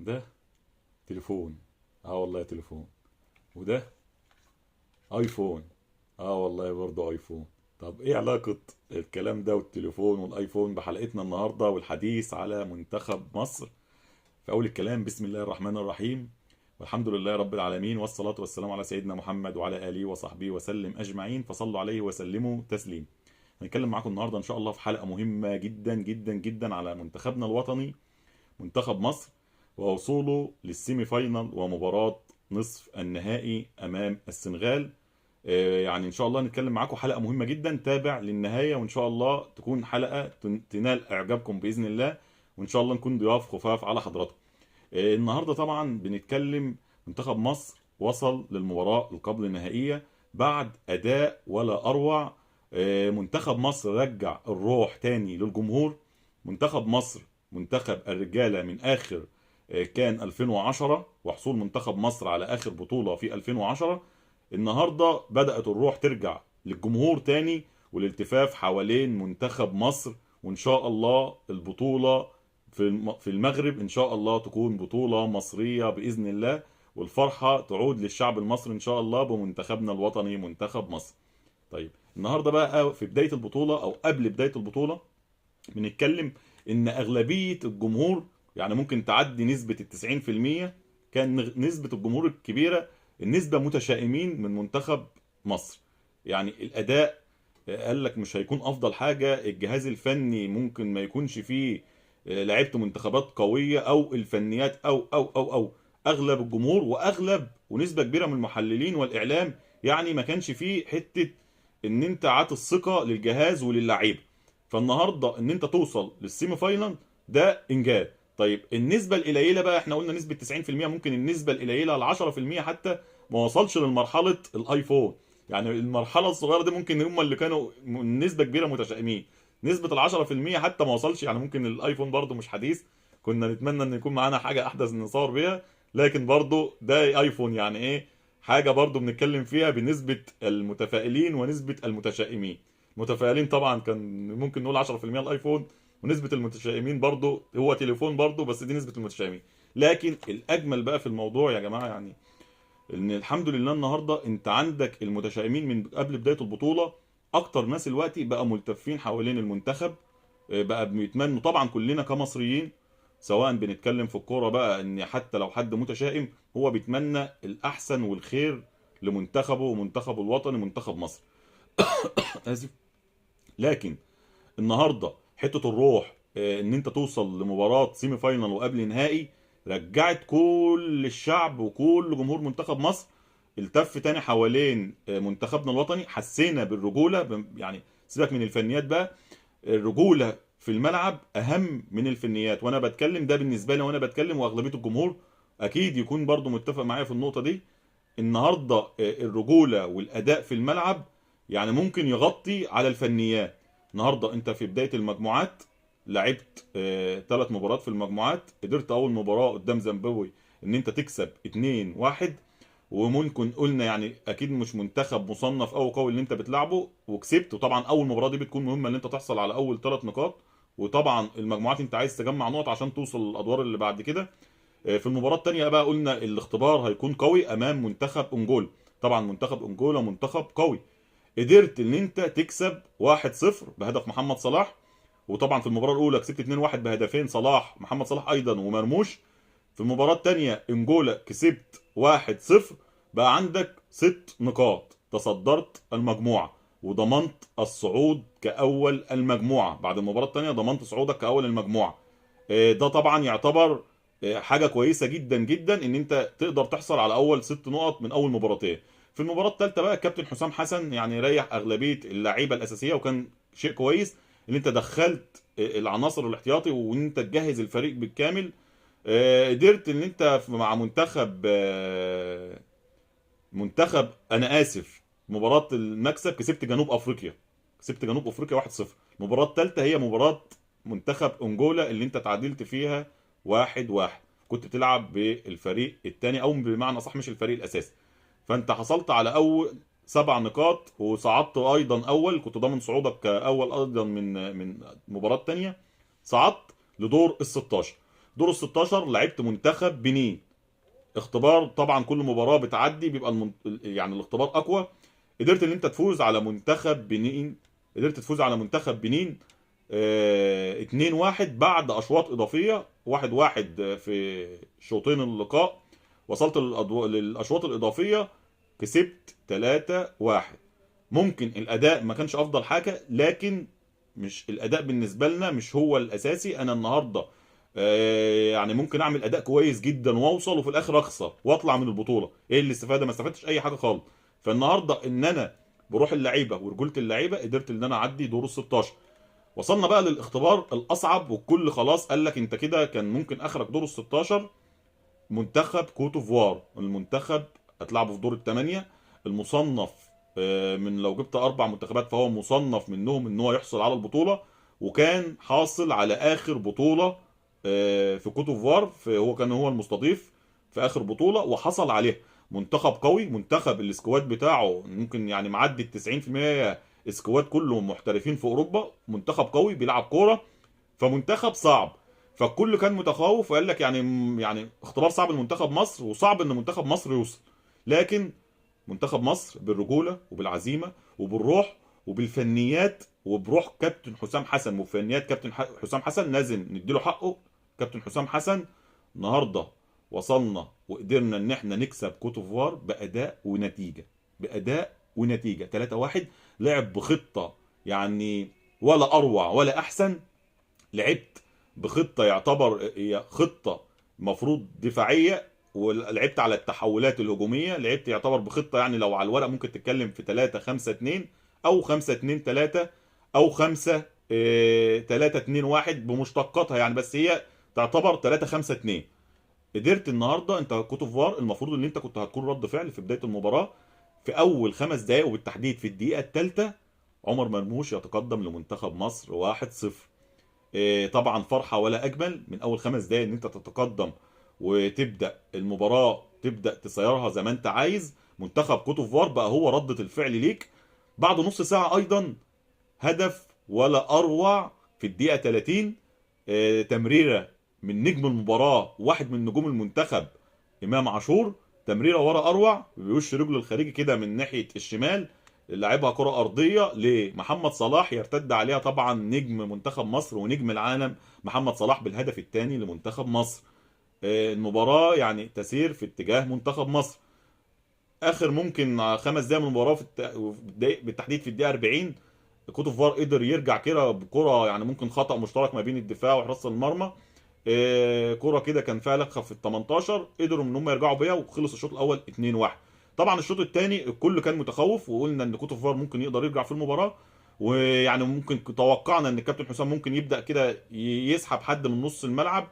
ده تليفون. اه والله تليفون. وده ايفون. اه والله برضه ايفون. طب ايه علاقة الكلام ده والتليفون والايفون بحلقتنا النهاردة والحديث على منتخب مصر؟ في اول الكلام بسم الله الرحمن الرحيم، والحمد لله رب العالمين، والصلاة والسلام على سيدنا محمد وعلى آله وصحبه وسلم أجمعين، فصلوا عليه وسلموا تسليم. هنتكلم معاكم النهاردة إن شاء الله في حلقة مهمة جدا جدا جدا على منتخبنا الوطني، منتخب مصر، ووصوله للسيمي فاينال ومباراة نصف النهائي أمام السنغال. يعني إن شاء الله نتكلم معاكم حلقة مهمة جدا، تابع للنهاية وإن شاء الله تكون حلقة تنال إعجابكم بإذن الله، وإن شاء الله نكون ضياف خفاف على حضراتكم. النهارده طبعا بنتكلم منتخب مصر وصل للمباراة القبل النهائية بعد أداء ولا أروع. منتخب مصر رجع الروح تاني للجمهور. منتخب مصر منتخب الرجالة من آخر كان 2010، وحصول منتخب مصر على آخر بطولة في 2010. النهارده بدأت الروح ترجع للجمهور تاني والالتفاف حوالين منتخب مصر، وإن شاء الله البطولة في المغرب ان شاء الله تكون بطولة مصرية بإذن الله، والفرحة تعود للشعب المصري ان شاء الله بمنتخبنا الوطني منتخب مصر. طيب النهاردة بقى في بداية البطولة او قبل بداية البطولة بنتكلم ان اغلبية الجمهور، يعني ممكن تعدي نسبة ال90%، كان نسبة الجمهور الكبيرة النسبة متشائمين من منتخب مصر. يعني الاداء قال لك مش هيكون افضل حاجة، الجهاز الفني ممكن ما يكونش فيه لعيبه منتخبات قويه، او الفنيات او اغلب الجمهور واغلب ونسبه كبيره من المحللين والاعلام يعني ما كانش فيه حته ان انت عاطي الثقه للجهاز وللعيبه. فالنهارده ان انت توصل للسيمي فاينال ده انجاز. طيب النسبه القليله بقى، احنا قلنا نسبه 90%، ممكن النسبه القليله ل 10% حتى ما وصلش لمرحله الايفون. يعني المرحله الصغيره دي ممكن هم اللي كانوا نسبه كبيره متشائمين. نسبة ال10% حتى ما وصلش، يعني ممكن الايفون برضو مش حديث، كنا نتمنى ان يكون معانا حاجة احدث نصور بيها، لكن برضو ده ايفون يعني ايه، حاجة برضو بنتكلم فيها بنسبة المتفائلين ونسبة المتشائمين. المتفائلين طبعا كان ممكن نقول 10% الايفون، ونسبة المتشائمين برضو هو تليفون برضو، بس دي نسبة المتشائمين. لكن الاجمل بقى في الموضوع يا جماعة يعني ان الحمد لله النهارده انت عندك المتشائمين من قبل بدايه البطوله، اكتر ناس دلوقتي بقى ملتفين حوالين المنتخب. بقى بيتمنوا طبعا كلنا كمصريين، سواء بنتكلم في الكوره بقى ان حتى لو حد متشائم هو بيتمنى الاحسن والخير لمنتخبه ومنتخبه الوطني منتخب مصر. اسف. لكن النهارده حته الروح، ان انت توصل لمباراه سيمي فاينال وقبل نهائي، رجعت كل الشعب وكل جمهور منتخب مصر التف تاني حوالين منتخبنا الوطني. حسينا بالرجوله، يعني سيبك من الفنيات بقى، الرجوله في الملعب اهم من الفنيات. وانا بتكلم ده بالنسبه لي، وانا بتكلم واغلبيه الجمهور اكيد يكون برضو متفق معايا في النقطه دي. النهارده الرجوله والاداء في الملعب يعني ممكن يغطي على الفنيات. النهارده انت في بدايه المجموعات لعبت 3 مباريات في المجموعات، قدرت اول مباراه قدام زيمبابوي ان انت تكسب 2-1، وممكن قلنا يعني اكيد مش منتخب مصنف او قوي اللي انت بتلعبه وكسبت. وطبعا اول مباراه دي بتكون مهمه ان انت تحصل على اول 3 نقاط، وطبعا المجموعات انت عايز تجمع نقط عشان توصل للادوار اللي بعد كده. في المباراة التانية بقى قلنا الاختبار هيكون قوي امام منتخب انجولا. طبعا منتخب انجولا منتخب قوي، قدرت ان انت تكسب 1-0 بهدف محمد صلاح. وطبعا في المباراة الاولى كسبت 2-1 بهدفين صلاح، محمد صلاح ايضا ومرموش. في المباراة التانية انجولا كسبت 1-0، بقى عندك 6 نقاط، تصدرت المجموعة وضمنت الصعود كأول المجموعة. بعد المباراة التانية ضمنت صعودك كأول المجموعة. ده طبعا يعتبر حاجه كويسه جدا جدا ان انت تقدر تحصل على اول 6 نقط من اول مباراتين. في المباراه الثالثه بقى الكابتن حسام حسن يعني ريح اغلبيه اللعيبه الاساسيه، وكان شيء كويس ان انت دخلت العناصر الاحتياطي وان انت تجهز الفريق بالكامل. قدرت ان انت مع منتخب انا اسف مباراه المكسب كسبت جنوب افريقيا، كسبت جنوب افريقيا 1-0. المباراه الثالثه هي مباراه منتخب انجولا اللي انت تعادلت فيها 1-1، كنت بتلعب بالفريق الثاني او بمعنى صح مش الفريق الاساسي. فانت حصلت على اول 7 نقاط وصعدت ايضا اول، كنت ضامن صعودك كاول ايضا من المباراه الثانيه. صعدت لدور ال 16. دور ال 16 لعبت منتخب بنين. اختبار طبعا، كل مباراه بتعدي بيبقى يعني الاختبار اقوى. قدرت ان انت تفوز على منتخب بنين. قدرت تفوز على منتخب بنين 2-1 بعد اشواط اضافيه، 1-1 في شوطين اللقاء. وصلت للاشواط الاضافيه، كسبت 3-1. ممكن الاداء ما كانش افضل حاجه، لكن مش الاداء بالنسبه لنا مش هو الاساسي. انا النهارده يعني ممكن اعمل اداء كويس جدا واوصل وفي الاخر اخسر واطلع من البطوله. ايه اللي استفاده؟ ما استفدتش اي حاجه خالص. فالنهارده ان انا بروح اللعيبه ورجوله اللعيبه قدرت ان انا اعدي دور ال 16. وصلنا بقى للاختبار الاصعب، والكل خلاص قال لك انت كده كان ممكن اخرك دور ال 16. منتخب كوت ديفوار، المنتخب هتلعبه في دور الثمانيه. المصنف من لو جبت 4 منتخبات فهو مصنف منهم ان هو يحصل على البطوله، وكان حاصل على اخر بطوله في كوت ديفوار. هو كان هو المستضيف في اخر بطوله وحصل عليها. منتخب قوي، منتخب السكواد بتاعه ممكن يعني معدي ال 90%، سكواد كله محترفين في اوروبا. منتخب قوي بيلعب كوره، فمنتخب صعب. فالكل كان متخوف وقال لك يعني اختبار صعب لمنتخب مصر، وصعب ان منتخب مصر يوصل. لكن منتخب مصر بالرجوله وبالعزيمه وبالروح وبالفنيات وبروح كابتن حسام حسن وفنيات كابتن حسام حسن، لازم نديله حقه. كابتن حسام حسن النهارده وصلنا وقدرنا ان احنا نكسب كوت ديفوار باداء ونتيجه. باداء ونتيجه 3-1. لعب بخطه يعني ولا اروع ولا احسن. لعبت بخطه يعتبر هي خطه مفروض دفاعيه، ولعبت على التحولات الهجوميه. لعبت يعتبر بخطه يعني لو على الورق ممكن تتكلم في 3-5-2 او 5-2-3 او 5-3-2-1 بمشتقاتها يعني، بس هي تعتبر 3-5-2. قدرت النهارده انت كوت ديفوار المفروض ان انت كنت هتكون رد فعل في بدايه المباراه. في اول 5 دقائق وبالتحديد في الدقيقه الثالثه عمر مرموش يتقدم لمنتخب مصر 1-0. طبعا فرحه ولا اجمل من اول 5 دقايق ان انت تتقدم وتبدا المباراه، تبدا تسيرها زي ما انت عايز. منتخب كوت ديفوار بقى هو رده الفعل ليك. بعد نص ساعه ايضا هدف ولا اروع في الدقيقه 30. تمريره من نجم المباراه، واحد من نجوم المنتخب، امام عاشور. تمريره ورا اروع بوش رجله الخارجي كده من ناحيه الشمال، لعبها كره ارضيه لمحمد صلاح يرتد عليها طبعا نجم منتخب مصر ونجم العالم محمد صلاح بالهدف الثاني لمنتخب مصر. المباراه يعني تسير في اتجاه منتخب مصر. اخر ممكن 5 دقايق من المباراه بالتحديد في الدقيقه 40 كوت ديفوار قدر يرجع كده بكره، يعني ممكن خطا مشترك ما بين الدفاع وحراسه المرمى. كرة كده كان فيها لكخه في ال 18، قدروا ان هم يرجعوا بيها وخلص الشوط الاول 2-1. طبعا الشوط الثاني الكل كان متخوف، وقلنا ان كوت ديفوار ممكن يقدر يرجع في المباراه. ويعني ممكن توقعنا ان الكابتن حسام ممكن يبدا كده يسحب حد من نص الملعب،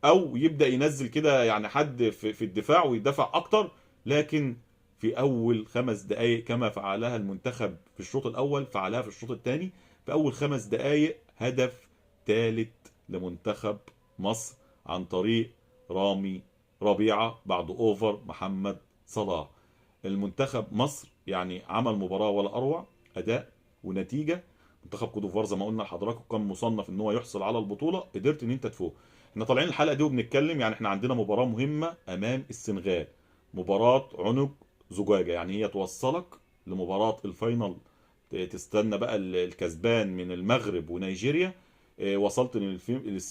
او يبدا ينزل كده يعني حد في الدفاع ويدافع اكتر. لكن في اول 5 دقائق كما فعلها المنتخب في الشوط الاول فعلها في الشوط الثاني. في اول 5 دقائق هدف ثالث لمنتخب مصر عن طريق رامي ربيعه بعد اوفر محمد صلاح. المنتخب مصر يعني عمل مباراه ولا اروع، اداء ونتيجه. منتخب كوت ديفوار زي ما قلنا لحضراتكم كان مصنف ان هو يحصل على البطوله، قدرت ان انت تفوق. احنا طالعين الحلقه دي وبنتكلم يعني احنا عندنا مباراه مهمه امام السنغال، مباراه عنق زجاجه، يعني هي توصلك لمباراه الفاينل. تستنى بقى الكسبان من المغرب ونيجيريا. وصلت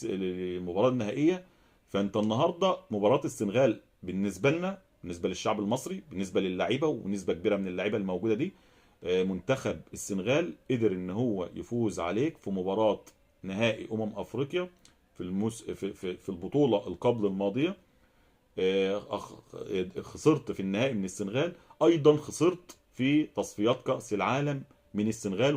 للمباراه النهائيه. فانت النهارده مباراه السنغال بالنسبه لنا، بالنسبه للشعب المصري، بالنسبه للعيبه ونسبه كبيره من اللعيبه الموجوده دي، منتخب السنغال قدر ان هو يفوز عليك في مباراه نهائي افريقيا في البطوله القبل الماضيه. خسرت في النهائي من السنغال، ايضا خسرت في تصفيات كاس العالم من السنغال،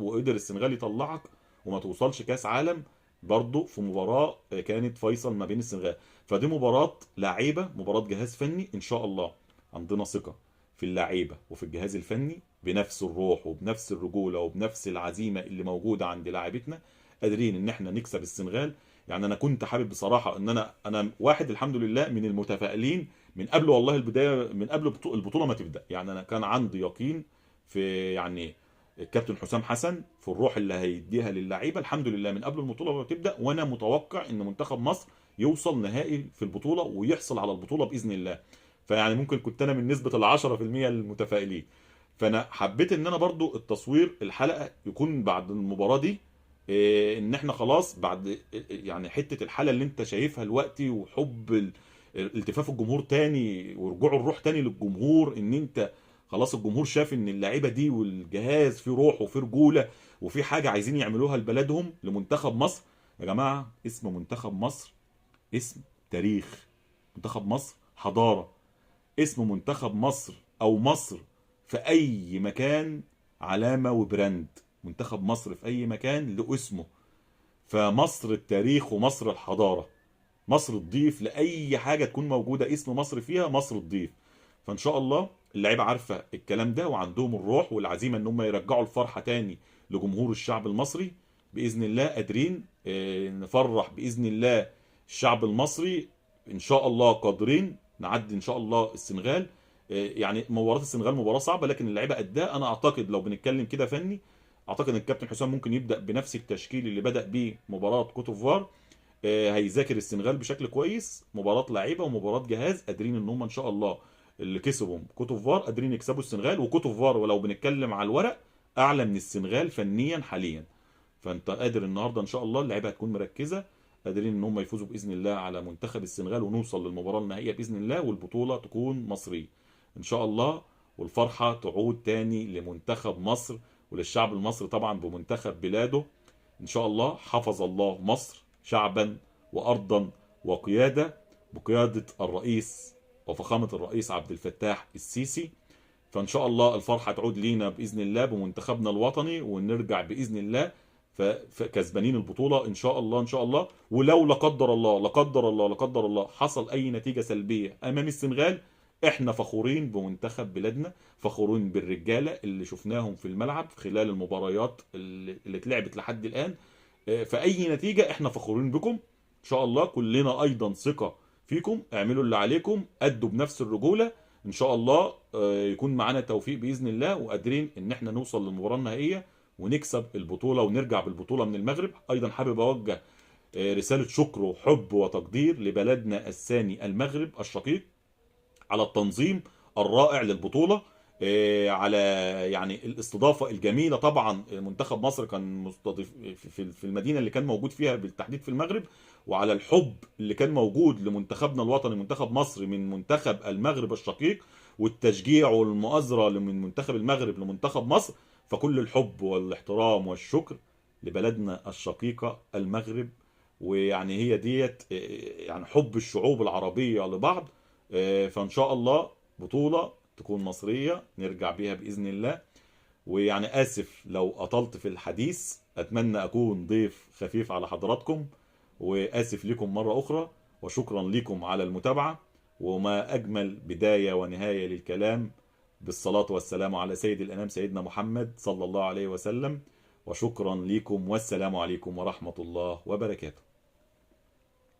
وقدر السنغال يطلعك وما توصلش كاس عالم برضه في مباراه كانت فيصل ما بين السنغال. فدي مباراه لعيبه، مباراه جهاز فني. ان شاء الله عندنا ثقه في اللعيبه وفي الجهاز الفني بنفس الروح وبنفس الرجوله وبنفس العزيمه اللي موجوده عند لاعيبتنا، قادرين ان احنا نكسب السنغال. يعني انا كنت حابب بصراحه ان انا واحد الحمد لله من المتفائلين من قبل والله البدايه، من قبل البطوله ما تبدا. يعني انا كان عندي يقين في يعني الكابتن حسام حسن في الروح اللي هيديها للعيبه الحمد لله من قبل البطوله ما تبدا. وانا متوقع ان منتخب مصر يوصل نهائي في البطوله ويحصل على البطوله باذن الله. فيعني ممكن كنت انا من نسبه ال 10% المتفائلين. فانا حبيت ان انا برضو التصوير الحلقه يكون بعد المباراه دي، ان احنا خلاص بعد يعني حته الحاله اللي انت شايفها دلوقتي، وحب التفاف الجمهور تاني ورجوع الروح تاني للجمهور، ان انت خلاص الجمهور شاف ان اللعيبه دي والجهاز فيه روح وفيه رجوله وفي حاجه عايزين يعملوها لبلدهم لمنتخب مصر. يا جماعه اسم منتخب مصر اسم تاريخ، منتخب مصر حضاره، اسم منتخب مصر او مصر في اي مكان علامه وبراند. منتخب مصر في اي مكان له اسمه، فمصر التاريخ ومصر الحضاره. مصر تضيف لاي حاجه تكون موجوده اسم مصر فيها، مصر تضيف. فان شاء الله اللعيبه عارفه الكلام ده وعندهم الروح والعزيمه ان هم يرجعوا الفرحه تاني لجمهور الشعب المصري. باذن الله قادرين نفرح باذن الله الشعب المصري. ان شاء الله قادرين نعدي ان شاء الله السنغال. يعني مباراه السنغال مباراه صعبه لكن اللعيبه قدها. انا اعتقد لو بنتكلم كده فني، اعتقد ان الكابتن حسام ممكن يبدا بنفس التشكيل اللي بدا بيه مباراه كوتوفوار. هيذاكر السنغال بشكل كويس، مباراه لعيبه ومباراه جهاز، قادرين ان هم ان شاء الله اللي كسبوا كوتوفوار قادرين يكسبوا السنغال. وكوتوفوار ولو بنتكلم على الورق اعلى من السنغال فنيا حاليا. فانت قادر النهارده ان شاء الله اللعيبه هتكون مركزه، قادرين ان هم يفوزوا باذن الله على منتخب السنغال ونوصل للمباراه النهائيه باذن الله والبطوله تكون مصريه ان شاء الله. والفرحه تعود تاني لمنتخب مصر وللشعب المصري طبعا بمنتخب بلاده ان شاء الله. حفظ الله مصر شعبا وارضا وقياده بقياده الرئيس وفخامه الرئيس عبد الفتاح السيسي. فان شاء الله الفرحه تعود لينا باذن الله بمنتخبنا الوطني ونرجع باذن الله فكسبانين البطوله ان شاء الله ان شاء الله. ولو لا قدر الله لا قدر الله لا قدر الله حصل اي نتيجه سلبيه امام السنغال، احنا فخورين بمنتخب بلادنا، فخورين بالرجاله اللي شفناهم في الملعب خلال المباريات اللي اتلعبت لحد الان. فاي نتيجه احنا فخورين بكم ان شاء الله. كلنا ايضا ثقه فيكم، اعملوا اللي عليكم، ادوا بنفس الرجوله ان شاء الله. يكون معانا توفيق باذن الله وقادرين ان احنا نوصل للمباراه النهائيه ونكسب البطوله ونرجع بالبطوله من المغرب. ايضا حابب اوجه رساله شكر وحب وتقدير لبلدنا الثاني المغرب الشقيق على التنظيم الرائع للبطوله، على يعني الاستضافه الجميله. طبعا منتخب مصر كان مستضيف في المدينه اللي كان موجود فيها بالتحديد في المغرب، وعلى الحب اللي كان موجود لمنتخبنا الوطني منتخب مصر من منتخب المغرب الشقيق، والتشجيع والمؤازره من منتخب المغرب لمنتخب مصر. فكل الحب والاحترام والشكر لبلدنا الشقيقه المغرب. ويعني هي ديت يعني حب الشعوب العربيه لبعض. فان شاء الله بطوله تكون مصريه نرجع بيها باذن الله. ويعني اسف لو اطلت في الحديث، اتمنى اكون ضيف خفيف على حضراتكم، واسف لكم مره اخرى وشكرا لكم على المتابعه. وما اجمل بدايه ونهايه للكلام بالصلاه والسلام على سيد الانام سيدنا محمد صلى الله عليه وسلم. وشكرا لكم والسلام عليكم ورحمه الله وبركاته.